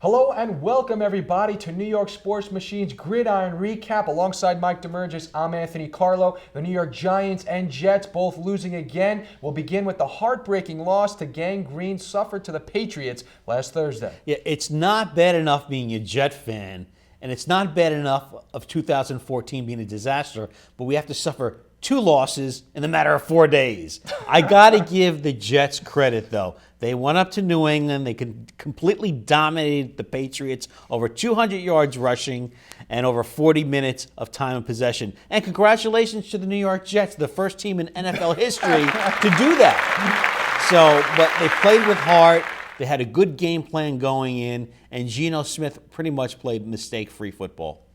Hello and welcome everybody to New York Sports Machine's Gridiron Recap. Alongside Mike Damergis, I'm Anthony Carlo. The New York Giants and Jets both losing again. We'll begin with the heartbreaking loss to Gang Green suffered to the Patriots last Thursday. Yeah, it's not bad enough being a Jet fan, and it's not bad enough of 2014 being a disaster, but we have to suffer two losses in the matter of 4 days. I got to give the Jets credit, though. They went up to New England. They completely dominated the Patriots, over 200 yards rushing and over 40 minutes of time of possession. And congratulations to the New York Jets, the first team in NFL history to do that. So, but they played with heart. They had a good game plan going in, and Geno Smith pretty much played mistake-free football.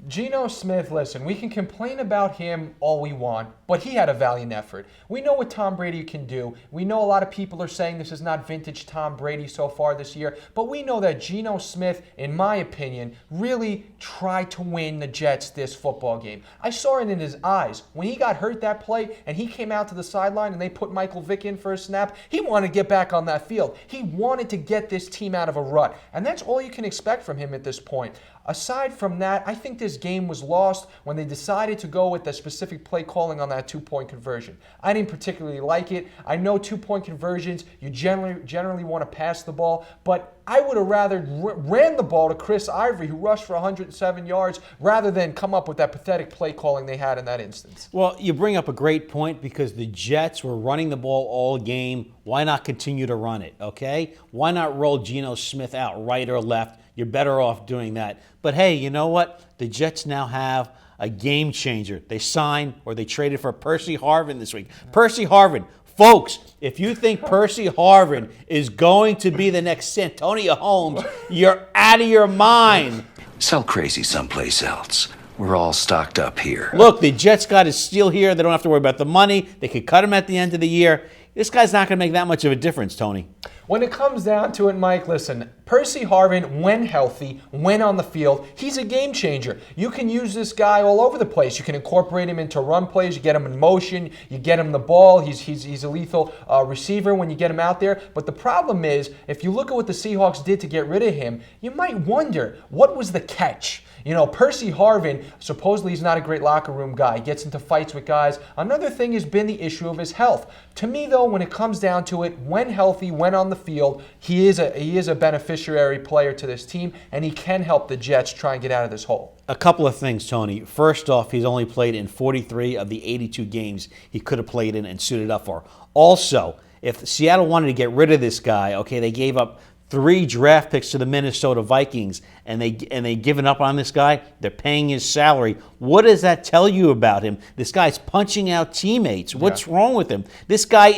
Geno Smith, listen, we can complain about him all we want, but he had a valiant effort. We know what Tom Brady can do. We know a lot of people are saying this is not vintage Tom Brady so far this year, but we know that Geno Smith, in my opinion, really tried to win the Jets this football game. I saw it in his eyes. When he got hurt that play and he came out to the sideline and they put Michael Vick in for a snap, he wanted to get back on that field. He wanted to get this team out of a rut, and that's all you can expect from him at this point. Aside from that, I think this game was lost when they decided to go with the specific play calling on that two-point conversion. I didn't particularly like it. I know two-point conversions, you generally want to pass the ball, but I would have rather ran the ball to Chris Ivory, who rushed for 107 yards, rather than come up with that pathetic play calling they had in that instance. Well, you bring up a great point because the Jets were running the ball all game. Why not continue to run it, okay? Why not roll Geno Smith out right or left? You're better off doing that. But hey, you know what? The Jets now have a game changer. They signed or they traded for Percy Harvin this week. Percy Harvin. Folks, if you think Percy Harvin is going to be the next Santonio Holmes, you're out of your mind. Sell crazy someplace else. We're all stocked up here. Look, the Jets got his steal here. They don't have to worry about the money. They could cut him at the end of the year. This guy's not going to make that much of a difference, Tony. When it comes down to it, Mike, listen, Percy Harvin, when healthy, when on the field, he's a game changer. You can use this guy all over the place. You can incorporate him into run plays. You get him in motion. You get him the ball. He's a lethal receiver when you get him out there. But the problem is, if you look at what the Seahawks did to get rid of him, you might wonder, what was the catch? You know, Percy Harvin, supposedly he's not a great locker room guy. He gets into fights with guys. Another thing has been the issue of his health. To me, though, when it comes down to it, when healthy, when on the field, he is a beneficiary player to this team, and he can help the Jets try and get out of this hole. A couple of things, Tony. First off, he's only played in 43 of the 82 games he could have played in and suited up for. Also, if Seattle wanted to get rid of this guy, okay, they gave up 3 draft picks to the Minnesota Vikings, and they given up on this guy. They're paying his salary. What does that tell you about him? This guy's punching out teammates. What's wrong with him? This guy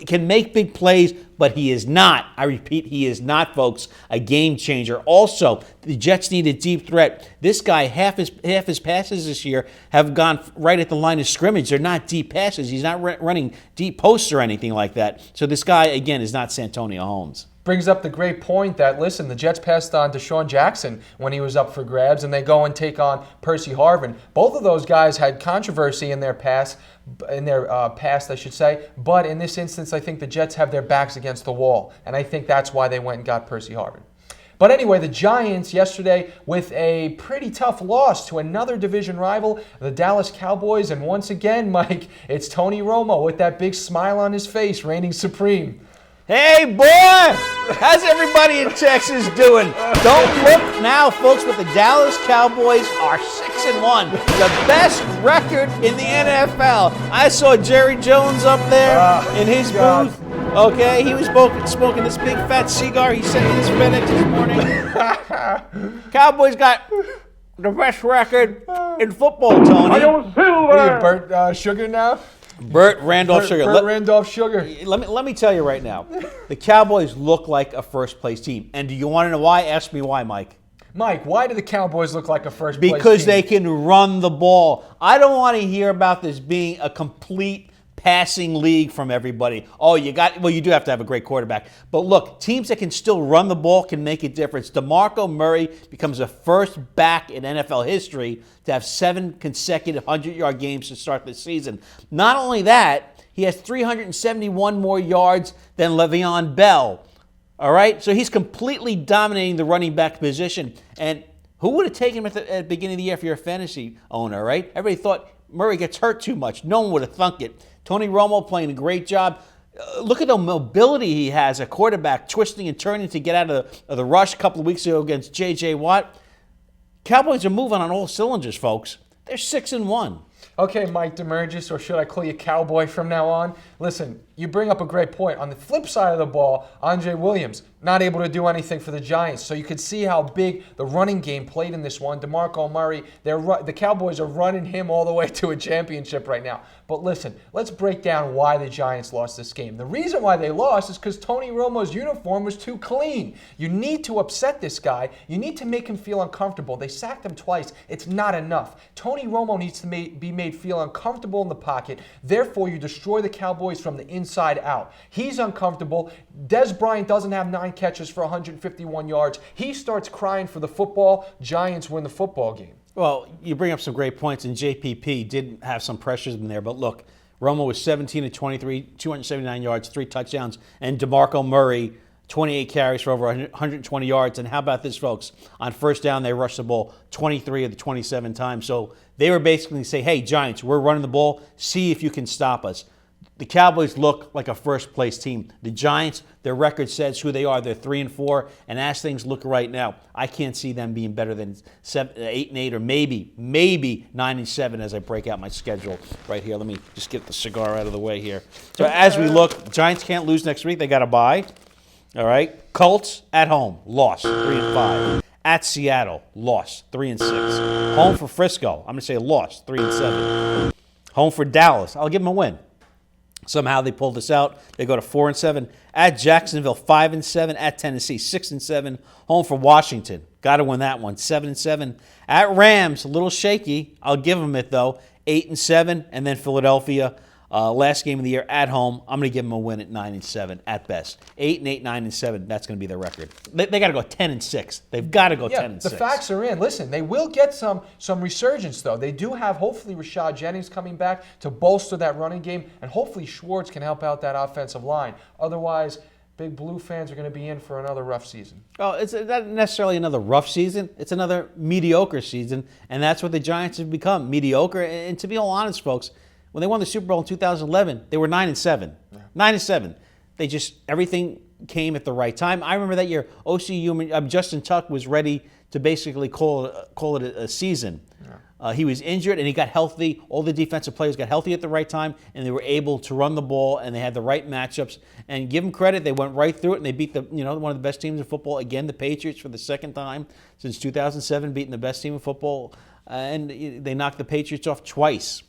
can make big plays, but he is not, I repeat, he is not, folks, a game changer. Also, the Jets need a deep threat. This guy, half his passes this year have gone right at the line of scrimmage. They're not deep passes. He's not running deep posts or anything like that. So this guy, again, is not Santonio Holmes. Brings up the great point that, listen, the Jets passed on Deshaun Jackson when he was up for grabs, and they go and take on Percy Harvin. Both of those guys had controversy in their past, I should say. But in this instance, I think the Jets have their backs against the wall, and I think that's why they went and got Percy Harvin. But anyway, the Giants yesterday with a pretty tough loss to another division rival, the Dallas Cowboys. And once again, Mike, it's Tony Romo with that big smile on his face, reigning supreme. Hey, boy! How's everybody in Texas doing? Don't look now, folks, but the Dallas Cowboys are 6-1. The best record in the NFL. I saw Jerry Jones up there in his booth. Okay, he was smoking this big fat cigar he sent in his FedEx this morning. Cowboys got the best record in football, Tony. Are you Burt Sugar now? Burt Randolph Sugar. Burt Randolph Sugar. Let me tell you right now, the Cowboys look like a first-place team. And do you want to know why? Ask me why, Mike. Mike, why do the Cowboys look like a first-place team? Because they can run the ball. I don't want to hear about this being a complete passing league from everybody. Oh, you do have to have a great quarterback. But look, teams that can still run the ball can make a difference. DeMarco Murray becomes the first back in NFL history to have 7 consecutive 100-yard games to start the season. Not only that, he has 371 more yards than Le'Veon Bell. All right? So he's completely dominating the running back position. And who would have taken him at the beginning of the year if you're a fantasy owner, right? Everybody thought Murray gets hurt too much. No one would have thunk it. Tony Romo playing a great job. Look at the mobility he has at quarterback, twisting and turning to get out of the rush a couple of weeks ago against J.J. Watt. Cowboys are moving on all cylinders, folks. They're 6-1. Okay, Mike Damergis, or should I call you Cowboy from now on? Listen, you bring up a great point. On the flip side of the ball, Andre Williams, not able to do anything for the Giants. So you could see how big the running game played in this one. DeMarco Murray, the Cowboys are running him all the way to a championship right now. But listen, let's break down why the Giants lost this game. The reason why they lost is because Tony Romo's uniform was too clean. You need to upset this guy. You need to make him feel uncomfortable. They sacked him twice. It's not enough. Tony Romo needs to be made feel uncomfortable in the pocket. Therefore, you destroy the Cowboys from the inside out. He's uncomfortable. Des Bryant doesn't have 9 catches for 151 yards. He starts crying for the football. Giants win the football game. Well, you bring up some great points, and JPP did have some pressures in there. But look, Romo was 17 of 23, 279 yards, 3 touchdowns, and DeMarco Murray, 28 carries for over 120 yards. And how about this, folks? On first down, they rushed the ball 23 of the 27 times. So they were basically saying, hey, Giants, we're running the ball. See if you can stop us. The Cowboys look like a first-place team. The Giants, their record says who they are. They're 3-4, and as things look right now, I can't see them being better than 8-8 or maybe 9-7 as I break out my schedule right here. Let me just get the cigar out of the way here. So as we look, Giants can't lose next week. They got to bye. All right. Colts at home, lost 3-5. At Seattle, lost 3-6. Home for Frisco, I'm going to say lost 3-7. Home for Dallas, I'll give them a win. Somehow they pulled this out. They go to 4-7. At Jacksonville, 5-7. At Tennessee, 6-7. Home for Washington. Got to win that one, 7-7. At Rams, a little shaky. I'll give them it, though, 8-7. And then Philadelphia, last game of the year at home. I'm going to give them a win at 9-7 at best. 8-8, 9-7. That's going to be their record. They got to go 10-6. They've got to go 10-6. The facts are in. Listen, they will get some resurgence though. They do have hopefully Rashad Jennings coming back to bolster that running game, and hopefully Schwartz can help out that offensive line. Otherwise, Big Blue fans are going to be in for another rough season. Oh, it's not necessarily another rough season. It's another mediocre season, and that's what the Giants have become, mediocre. And to be all honest, folks, when they won the Super Bowl in 2011, they were 9-7. 9-7. They just, everything came at the right time. I remember that year, Justin Tuck was ready to basically call it a season. Yeah. He was injured and he got healthy. All the defensive players got healthy at the right time, and they were able to run the ball, and they had the right matchups. And give them credit, they went right through it, and they beat one of the best teams in football. Again, the Patriots for the second time since 2007, beating the best team in football. And they knocked the Patriots off twice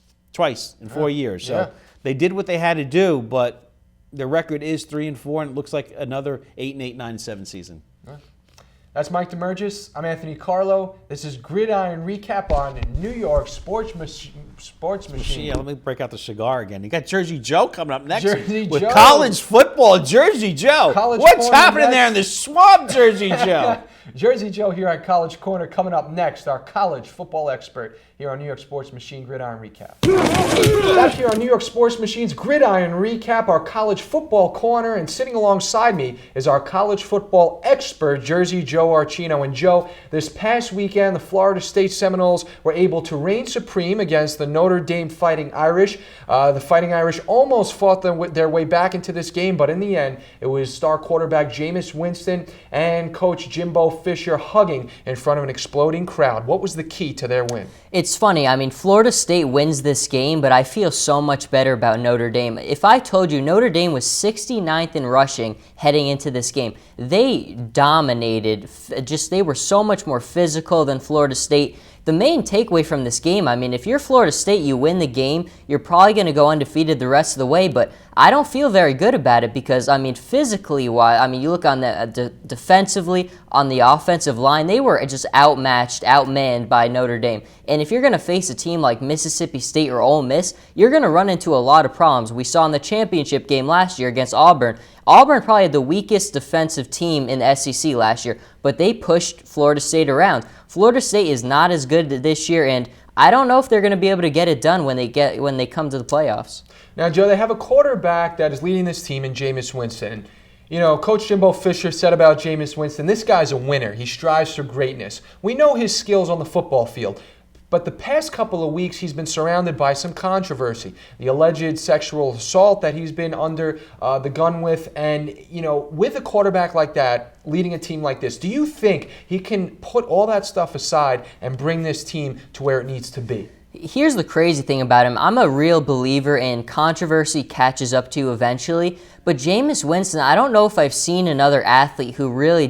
in 4 years. So they did what they had to do, but their record is 3-4, and it looks like another 8-8, 9-7 season. That's Mike Damergis. I'm Anthony Carlo. This is Gridiron Recap on New York Sports Machine. Yeah, let me break out the cigar again. You got Jersey Joe coming up next with Joe. College football. Jersey Joe. What's happening there in the swamp, Jersey Joe? Jersey Joe here at College Corner. Coming up next, our college football expert here on New York Sports Machine Gridiron Recap. Back here on New York Sports Machine's Gridiron Recap, our college football corner, and sitting alongside me is our college football expert, Jersey Joe Archino. And Joe, this past weekend, the Florida State Seminoles were able to reign supreme against the Notre Dame Fighting Irish. The Fighting Irish almost fought their way back into this game, but in the end, it was star quarterback Jameis Winston and coach Jimbo Fisher hugging in front of an exploding crowd. What was the key to their win? It's funny. I mean, Florida State wins this game, but I feel so much better about Notre Dame. If I told you Notre Dame was 69th in rushing heading into this game, they dominated. They were so much more physical than Florida State. The main takeaway from this game, I mean, if you're Florida State, you win the game, you're probably going to go undefeated the rest of the way, but I don't feel very good about it because, I mean, physically, you look on the defensively, on the offensive line, they were just outmatched, outmanned by Notre Dame. And if you're going to face a team like Mississippi State or Ole Miss, you're going to run into a lot of problems. We saw in the championship game last year against Auburn. Auburn probably had the weakest defensive team in the SEC last year, but they pushed Florida State around. Florida State is not as good this year, and I don't know if they're going to be able to get it done when they come to the playoffs. Now, Joe, they have a quarterback that is leading this team in Jameis Winston. You know, Coach Jimbo Fisher said about Jameis Winston, this guy's a winner. He strives for greatness. We know his skills on the football field. But the past couple of weeks, he's been surrounded by some controversy. The alleged sexual assault that he's been under the gun with. And, you know, with a quarterback like that, leading a team like this, do you think he can put all that stuff aside and bring this team to where it needs to be? Here's the crazy thing about him. I'm a real believer in controversy catches up to you eventually. But Jameis Winston, I don't know if I've seen another athlete who really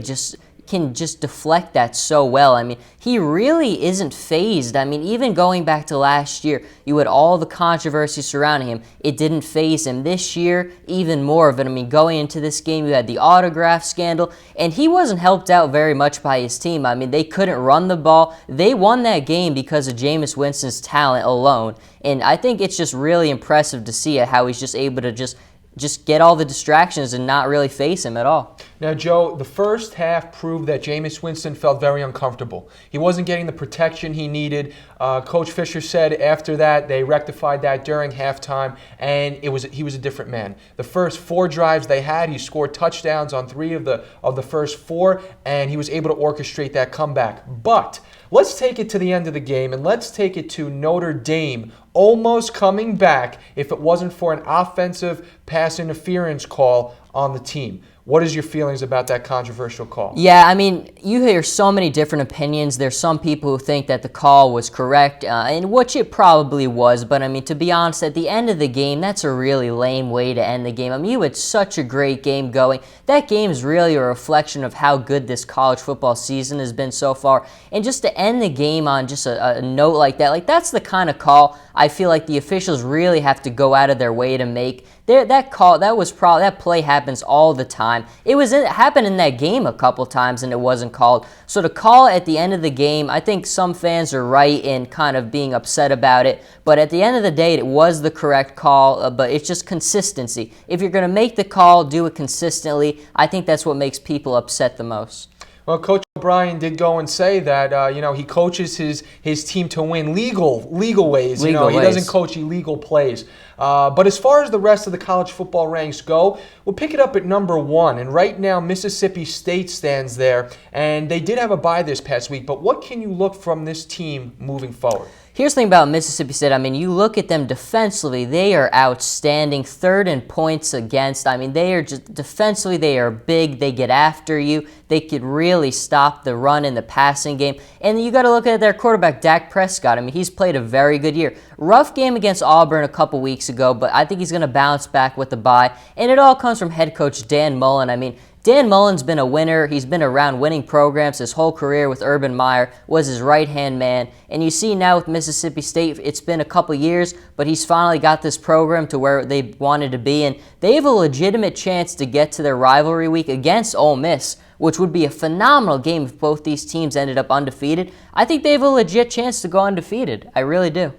can deflect that so well. I mean, he really isn't phased. I mean, even going back to last year, you had all the controversy surrounding him. It didn't faze him. This year, even more of it. I mean, going into this game, you had the autograph scandal, and he wasn't helped out very much by his team. I mean, they couldn't run the ball. They won that game because of Jameis Winston's talent alone, and I think it's just really impressive to see how he's just able to just get all the distractions and not really face him at all. Now, Joe, the first half proved that Jameis Winston felt very uncomfortable. He wasn't getting the protection he needed. Coach Fisher said after that they rectified that during halftime, and he was a different man. The first 4 drives they had, he scored touchdowns on 3 of the first 4, and he was able to orchestrate that comeback. But let's take it to the end of the game, and let's take it to Notre Dame almost coming back if it wasn't for an offensive pass interference call on the team. What is your feelings about that controversial call? Yeah, I mean, you hear so many different opinions. There's some people who think that the call was correct, and which it probably was. But, I mean, to be honest, at the end of the game, that's a really lame way to end the game. I mean, you had such a great game going. That game is really a reflection of how good this college football season has been so far. And just to end the game on just a note like that, that's the kind of call I feel like the officials really have to go out of their way to make. That play happens all the time. It happened in that game a couple times and it wasn't called. So to call it at the end of the game, I think some fans are right in kind of being upset about it. But at the end of the day, it was the correct call. But it's just consistency. If you're going to make the call, do it consistently. I think that's what makes people upset the most. Well, Coach O'Brien did go and say that he coaches his team to win legal ways. He doesn't coach illegal plays. But as far as the rest of the college football ranks go, we'll pick it up at number 1. And right now, Mississippi State stands there. And they did have a bye this past week. But what can you look from this team moving forward? Here's the thing about Mississippi State. I mean, you look at them defensively, they are outstanding, 3rd in points against. I mean, they are just defensively, they are big, they get after you. They could really stop the run in the passing game. And you got to look at their quarterback, Dak Prescott. I mean, he's played a very good year. Rough game against Auburn a couple weeks ago, but I think he's going to bounce back with the bye. And it all comes from head coach Dan Mullen. I mean, Dan Mullen's been a winner. He's been around winning programs his whole career with Urban Meyer, was his right-hand man. And you see now with Mississippi State, it's been a couple years, but he's finally got this program to where they wanted to be. And they have a legitimate chance to get to their rivalry week against Ole Miss, which would be a phenomenal game if both these teams ended up undefeated. I think they have a legit chance to go undefeated. I really do.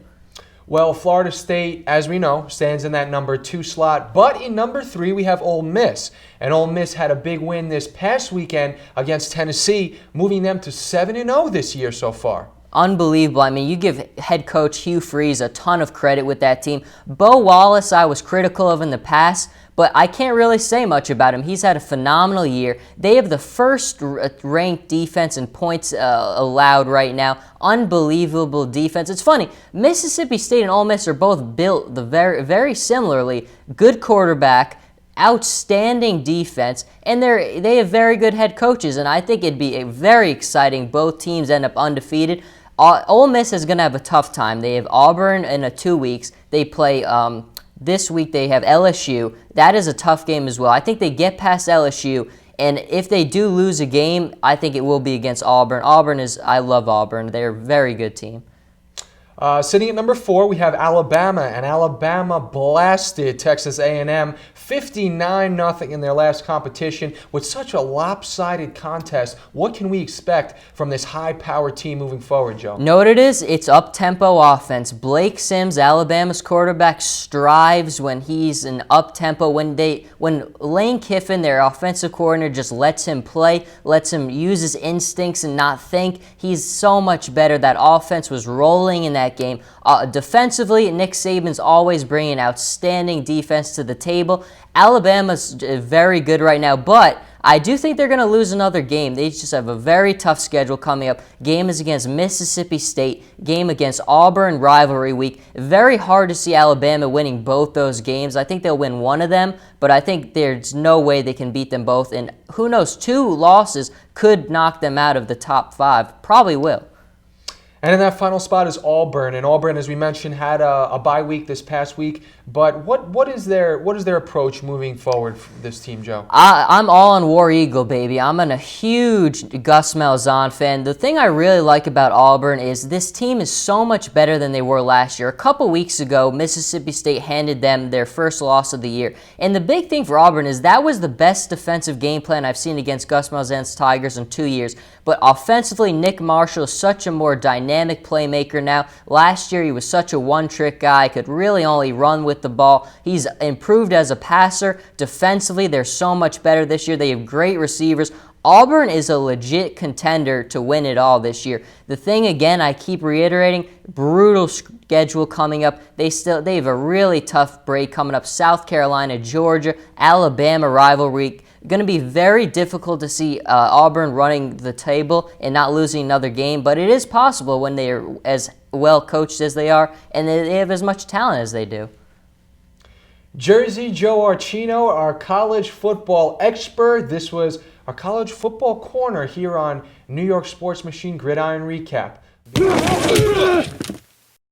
Well, Florida State, as we know, stands in that number 2 slot. But in number 3, we have Ole Miss. And Ole Miss had a big win this past weekend against Tennessee, moving them to 7-0 this year so far. Unbelievable. I mean, you give head coach Hugh Freeze a ton of credit with that team. Bo Wallace, I was critical of in the past, but I can't really say much about him. He's had a phenomenal year. They have the first ranked defense in points allowed right now. Unbelievable defense. It's funny, Mississippi State and Ole Miss are both built very, very similarly. Good quarterback, outstanding defense, and they have very good head coaches, and I think it'd be very exciting. Both teams end up undefeated. Ole Miss is going to have a tough time. They have Auburn in 2 weeks. They play this week. They have LSU. That is a tough game as well. I think they get past LSU, and if they do lose a game, I think it will be against Auburn. I love Auburn. They're a very good team. Sitting at number 4, we have Alabama, and Alabama blasted Texas A&M 59-0 in their last competition. With such a lopsided contest, what can we expect from this high-powered team moving forward, Joe? Know what it is? It's up-tempo offense. Blake Sims, Alabama's quarterback, strives when he's in up-tempo. When Lane Kiffin, their offensive coordinator, just lets him play, lets him use his instincts and not think, he's so much better. That offense was rolling in that that game. Defensively, Nick Saban's always bringing outstanding defense to the table. Alabama's very good right now, but I do think they're going to lose another game. They just have a very tough schedule coming up. Game is against Mississippi State. Game against Auburn, rivalry week. Very hard to see Alabama winning both those games. I think they'll win one of them, but I think there's no way they can beat them both. And who knows, 2 losses could knock them out of the top 5. Probably will. And in that final spot is Auburn. And Auburn, as we mentioned, had a bye week this past week. But what is their approach moving forward for this team, Joe? I'm all on War Eagle, baby. I'm a huge Gus Malzahn fan. The thing I really like about Auburn is this team is so much better than they were last year. A couple weeks ago, Mississippi State handed them their first loss of the year. And the big thing for Auburn is that was the best defensive game plan I've seen against Gus Malzahn's Tigers in 2 years. But offensively, Nick Marshall is such a more dynamic playmaker now. Last year, he was such a one-trick guy, could really only run with the ball. He's improved as a passer. Defensively, they're so much better this year. They have great receivers. Auburn is a legit contender to win it all this year. The thing, again, I keep reiterating, brutal schedule coming up. They have a really tough break coming up. South Carolina, Georgia, Alabama rivalry. Going to be very difficult to see Auburn running the table and not losing another game, but it is possible when they are as well coached as they are and they have as much talent as they do. Jersey Joe Archino, our college football expert. This was our college football corner here on New York Sports Machine Gridiron Recap.